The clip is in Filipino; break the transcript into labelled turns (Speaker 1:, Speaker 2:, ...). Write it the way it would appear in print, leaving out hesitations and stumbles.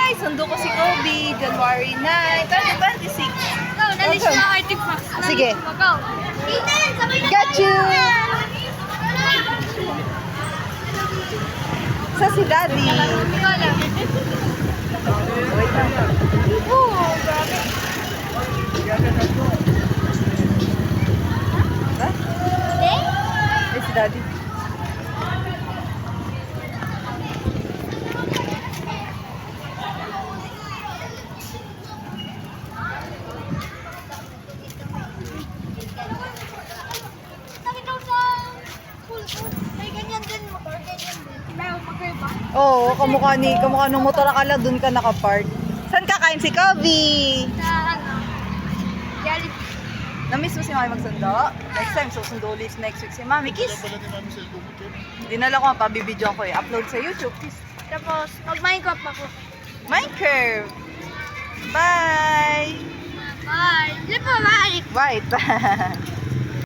Speaker 1: Hi! Sundo ko si Kobe, January 9, 2026.
Speaker 2: Go, nalis
Speaker 1: Okay.
Speaker 2: na artifacts.
Speaker 1: Sige.
Speaker 2: Go. Ethan, sabay na
Speaker 1: Got you! Sa si Daddy.
Speaker 2: Ikaw lang.
Speaker 1: Wait lang.
Speaker 2: Oo, grabe.
Speaker 1: Ha?
Speaker 2: Eh?
Speaker 1: Ay, si Daddy.
Speaker 2: Nakita ko sa pool ko. May ganyan din, motor, ganyan din. May motor ba?
Speaker 1: Oo, kamukha nung motor akala dun ka nakapark. Saan kakain si Kobe?
Speaker 2: Sa ano? Jollibee.
Speaker 1: Namiss mo si Mami magsundo? Next time, susundo ulit next week si Mami. Kiss! Dinala ko, pabibidyo ko eh. Upload sa YouTube. Kiss!
Speaker 2: Tapos, mag-Minecraft ako.
Speaker 1: Minecraft! Bye!
Speaker 2: Bye! Lipa, bye!
Speaker 1: White!